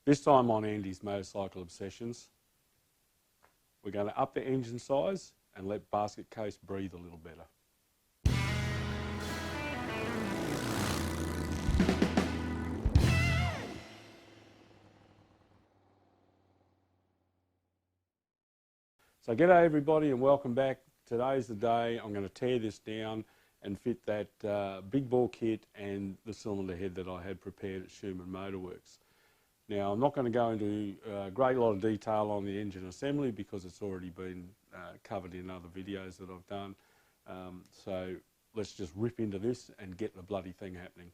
This time on Andy's Motorcycle Obsessions, we're going to up the engine size and let basket case breathe a little better. So g'day everybody and welcome back. Today's the day I'm going to tear this down and fit that big bore kit and the cylinder head that I had prepared at Schumann Motorworks. Now I'm not going to go into a great lot of detail on the engine assembly because it's already been covered in other videos that I've done. So let's just rip into this and get the bloody thing happening.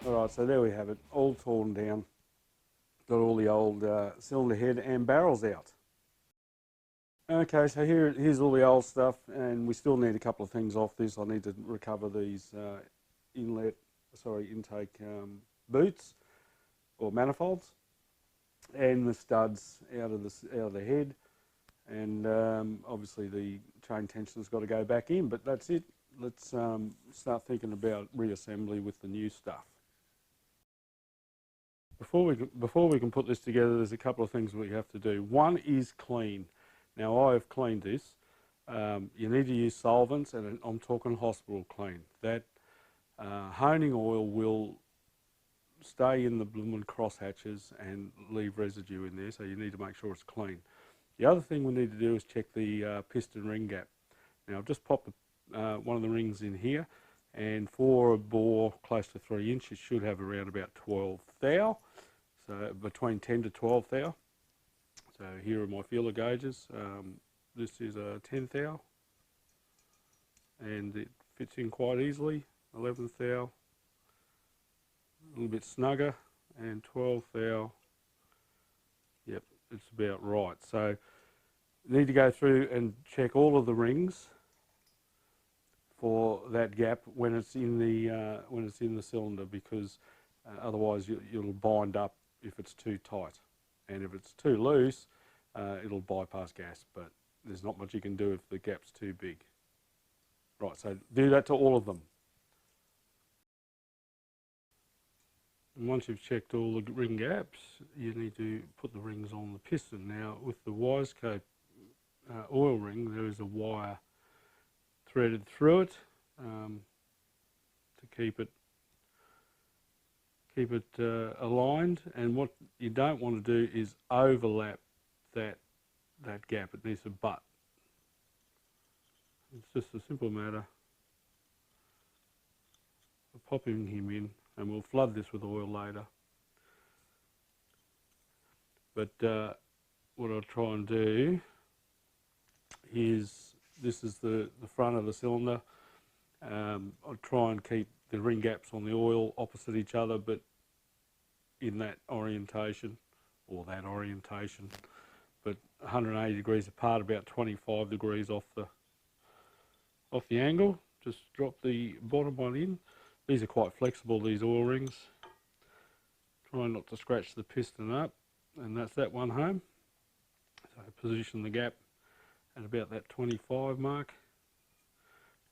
Alright, so there we have it, all torn down. Got all the old cylinder head and barrels out. Okay, so here's all the old stuff, and we still need a couple of things off this. I need to recover these intake boots or manifolds, and the studs out of the head, and obviously the chain tension's got to go back in. But that's it. Let's start thinking about reassembly with the new stuff. Before we can put this together, there's a couple of things we have to do. One is clean. Now I've cleaned this. You need to use solvents, and I'm talking hospital clean. That honing oil will stay in the blooming crosshatches and leave residue in there, so you need to make sure it's clean. The other thing we need to do is check the piston ring gap. Now I've just popped one of the rings in here, and for a bore close to 3 inch, it should have around about 12 thou, so between 10 to 12 thou. So here are my feeler gauges. This is a 10 thou, and it fits in quite easily. 11 thou, a little bit snugger, and 12 thou. Yep, it's about right. So you need to go through and check all of the rings for that gap when it's in the cylinder, because otherwise you'll bind up if it's too tight, and if it's too loose it'll bypass gas, but there's not much you can do if the gap's too big. Right, so do that to all of them. And once you've checked all the ring gaps, you need to put the rings on the piston. Now with the Wiseco oil ring, there is a wire threaded through it to keep it aligned, and what you don't want to do is overlap that gap. It needs to butt. It's just a simple matter of popping him in, and we'll flood this with oil later. But what I'll try and do is, this is the front of the cylinder. I'll try and keep the ring gaps on the oil opposite each other, but in that orientation, but 180 degrees apart, about 25 degrees off the angle. Just drop the bottom one in. These are quite flexible, these oil rings. Try not to scratch the piston up, and that's that one home. So position the gap at about that 25 mark,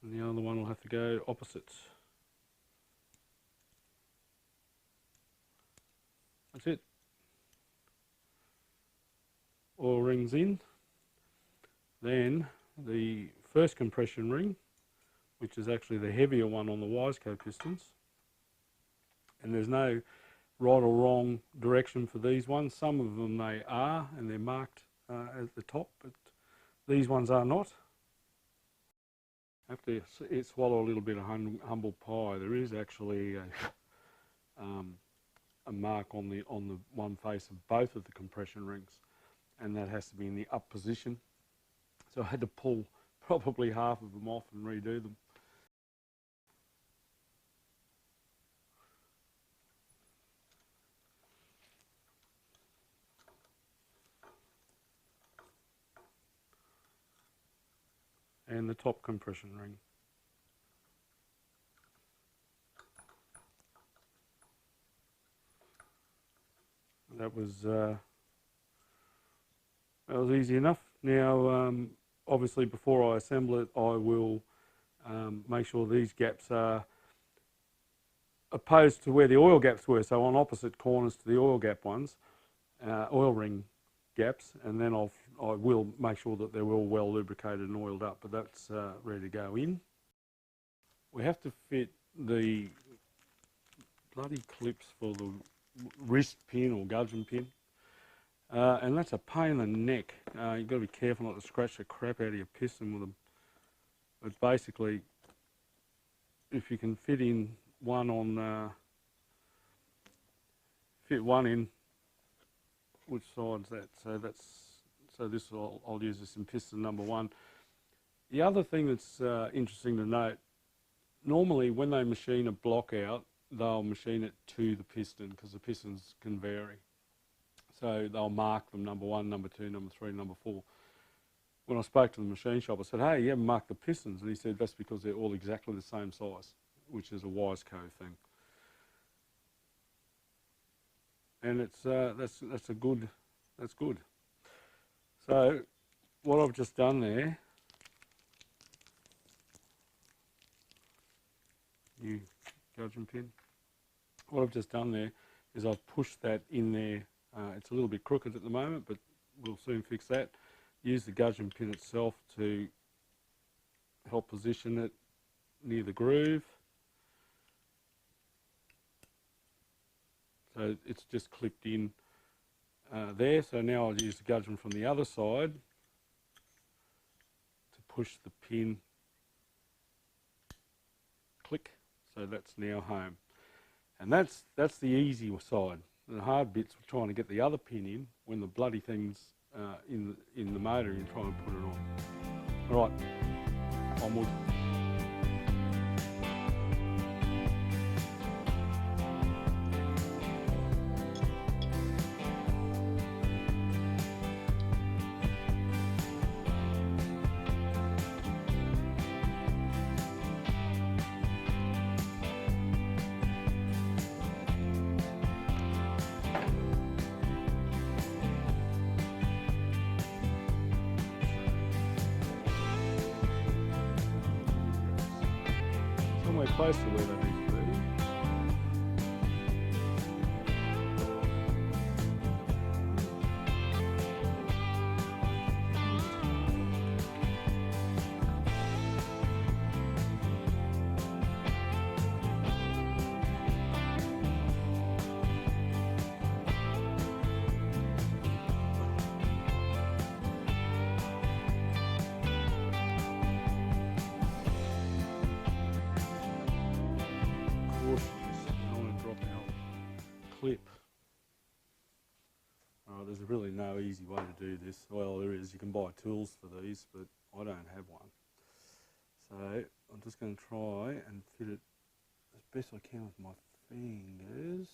and the other one will have to go opposites. That's it. Oil rings in. Then the first compression ring which is actually the heavier one on the Wiseco pistons. And there's no right or wrong direction for these ones. Some of them they are, and they're marked at the top, but these ones are not. I have to swallow a little bit of humble pie. There is actually a mark on the one face of both of the compression rings, and that has to be in the up position. So I had to pull probably half of them off and redo them. And the top compression ring. That was easy enough. Now, obviously, before I assemble it, I will make sure these gaps are opposed to where the oil gaps were, so on opposite corners to the oil gap ones, oil ring gaps, and then I will make sure that they're all well lubricated and oiled up, but that's ready to go in. We have to fit the bloody clips for the wrist pin or gudgeon pin, and that's a pain in the neck. You've got to be careful not to scratch the crap out of your piston with them. But basically, if you can fit in one on, fit one in, which side's that? So this I'll use this in piston number 1. The other thing that's interesting to note, normally when they machine a block out, they'll machine it to the piston because the pistons can vary. So they'll mark them number 1, number 2, number 3, number 4. When I spoke to the machine shop, I said, hey, you haven't marked the pistons? And he said, that's because they're all exactly the same size, which is a Wiseco thing. And it's that's good. So what I've just done there, new gudgeon pin. What I've just done there is I've pushed that in there. It's a little bit crooked at the moment, but we'll soon fix that. Use the gudgeon pin itself to help position it near the groove. So it's just clipped in there. So now I'll use the gudgeon from the other side to push the pin. Click. So that's now home. And that's the easy side. The hard bit's trying to get the other pin in when the bloody thing's in the motor and try and put it on. All right, onward. Somewhere close to where they need to be. I want to drop our clip. There's really no easy way to do this. Well, there is. You can buy tools for these, but I don't have one. So I'm just going to try and fit it as best I can with my fingers.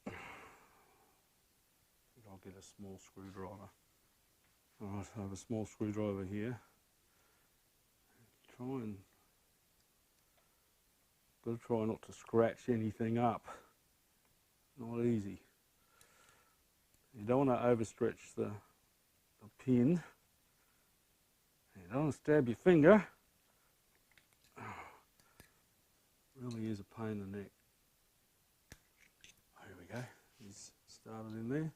I think I'll get a small screwdriver. Alright, I have a small screwdriver here. Got to try not to scratch anything up. Not easy. You don't want to overstretch the pin. You don't want to stab your finger. Really is a pain in the neck. There we go. He's started in there.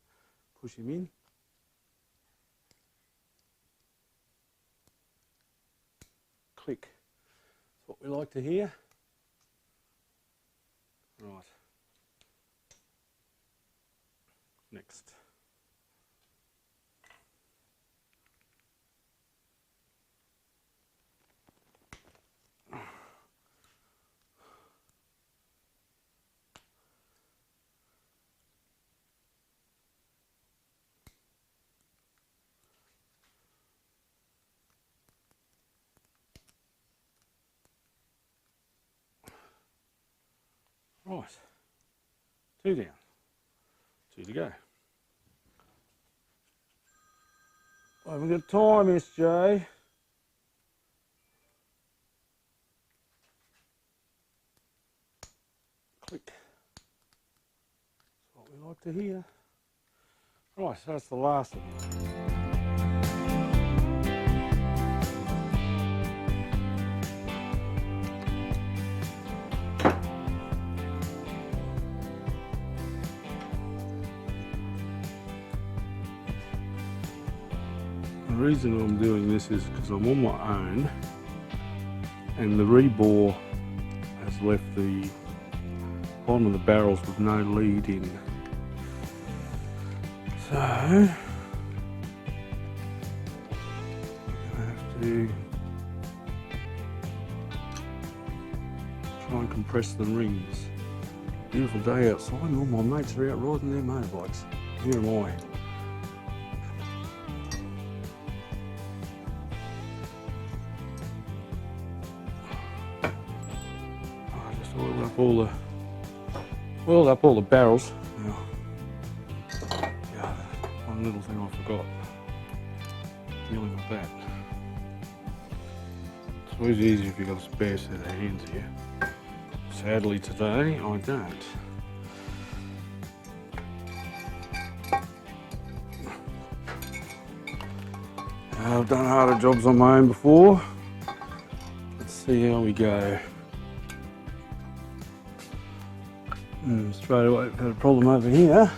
push him in. Click. That's what we like to hear. Right. Next. Right, 2 down, 2 to go. I haven't got time, SJ. Click. That's what we like to hear. Right, so that's the last of them. The reason I'm doing this is because I'm on my own and the rebore has left the bottom of the barrels with no lead in. So I'm going to have to try and compress the rings. Beautiful day outside and all my mates are out riding their motorbikes. Here am I. Oiled up all the barrels. Now, yeah, one little thing I forgot, dealing with that. It's always easier if you've got a spare set of hands here. Sadly today, I don't. I've done harder jobs on my own before. Let's see how we go. Straight away, we've got a problem over here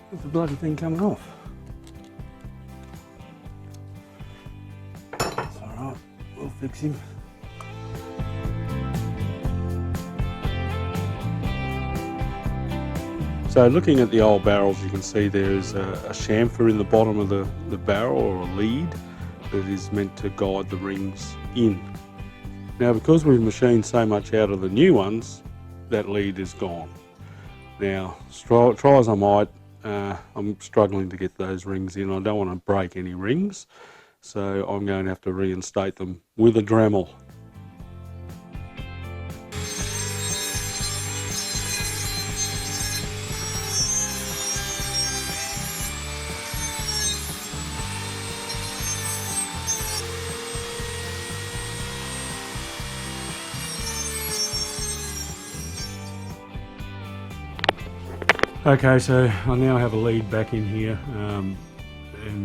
with the bloody thing coming off. It's alright, we'll fix him. So looking at the old barrels, you can see there's a chamfer in the bottom of the barrel, or a lead, that is meant to guide the rings in. Now because we've machined so much out of the new ones, that lead is gone. Now, try as I might, I'm struggling to get those rings in. I don't want to break any rings, so I'm going to have to reinstate them with a Dremel. Okay, so I now have a lead back in here, and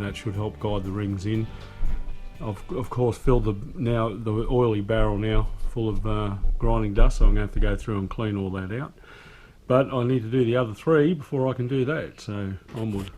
that should help guide the rings in. I've of course filled the oily barrel now full of grinding dust, so I'm going to have to go through and clean all that out. But I need to do the other 3 before I can do that, so onward.